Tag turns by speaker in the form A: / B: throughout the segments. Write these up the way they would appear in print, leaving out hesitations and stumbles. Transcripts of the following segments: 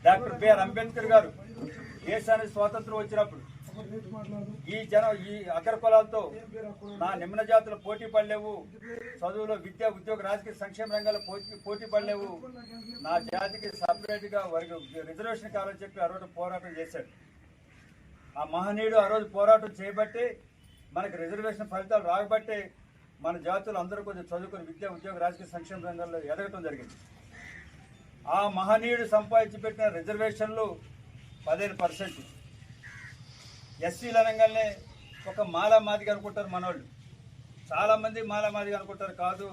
A: Doctor BR Ambedkar గారు దేశానికి స్వాతంత్రం వచ్చినప్పుడు ఈ అగ్ర కులాలతో నా నిమ్న జాతులు పోటీ పడలేవు, చదువులో విద్య ఉద్యోగ రాజకీయ సంక్షేమ రంగాల్లో పోటీ పడలేవు, నా జాతికి సపరేట్ గా రిజర్వేషన్ కావాలని చెప్పి ఆ రోజు పోరాటం చేశాడు. ఆ మహనీయుడు ఆ రోజు పోరాటం చేయబట్టే మనకు రిజర్వేషన్ ఫలితాలు రాబట్టే మన జాతులు అందరూ కొంచెం చదువుకుని విద్య ఉద్యోగ రాజకీయ సంక్షేమ రంగాల్లో ఎదగటం జరిగింది. ఆ మహనీయుడు సంపాదించి పెట్టిన రిజర్వేషన్లు 15%. ఎస్సీలు అనగానే ఒక మాలామాదిగా అనుకుంటారు మనోళ్ళు, చాలామంది మాలామాదిగా అనుకుంటారు. కాదు,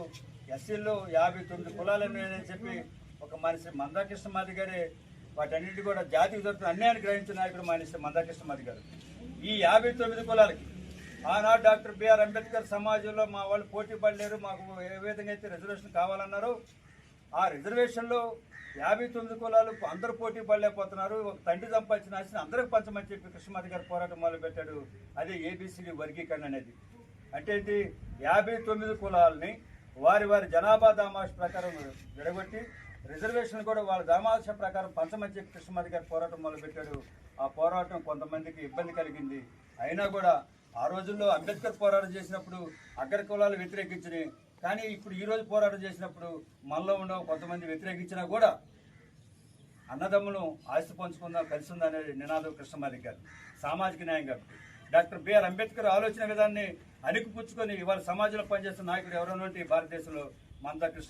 A: ఎస్సీల్లో 59 కులాలని చెప్పి ఒక మనిషి మందాకృష్ణ మాది గారే వాటన్నింటి కూడా జాతికి జరుగుతున్న అన్యాయాన్ని గ్రహించిన నాయకుడు మనిషి మందాకృష్ణ మాది గారు. ఈ 59 కులాలకి ఆనాడు డాక్టర్ బిఆర్ అంబేద్కర్ సమాజంలో మా వాళ్ళు పోటీ పడలేరు, మాకు ఏ విధంగా అయితే రిజర్వేషన్ కావాలన్నారో ఆ రిజర్వేషన్లో 59 కులాలు అందరూ పోటీ పడలేకపోతున్నారు. ఒక తండ్రి సంపాదించిన ఆస్తిని అందరికి పంచమని చెప్పి కృష్ణమాది గారు పోరాటం మొదలుపెట్టాడు. అదే ఏబిసిడి వర్గీకరణ అనేది. అంటే 59 కులాలని వారి వారి జనాభా దామాష ప్రకారం విడగొట్టి రిజర్వేషన్ కూడా వాళ్ళ దామాష ప్రకారం పంచమని చెప్పి కృష్ణమాది గారు పోరాటం మొదలుపెట్టాడు. ఆ పోరాటం కొంతమందికి ఇబ్బంది కలిగింది. అయినా కూడా ఆ రోజుల్లో అంబేద్కర్ పోరాటం చేసినప్పుడు అగ్ర కులాలు వ్యతిరేకించినాయి. కానీ ఇప్పుడు ఈ రోజు పోరాటం చేసినప్పుడు మనలో ఉన్న కొంతమంది వ్యతిరేకించినా కూడా అన్నదమ్ములు ఆస్తి పంచుకుందాం, కలిసి ఉందనే నినాదం కృష్ణమాది గారు. సామాజిక న్యాయం కాబట్టి డాక్టర్ బిఆర్ అంబేద్కర్ ఆలోచన విధాన్ని అణిగిపుచ్చుకొని ఇవాళ సమాజంలో పనిచేస్తున్న నాయకుడు ఎవరైనా భారతదేశంలో మందా కృష్ణ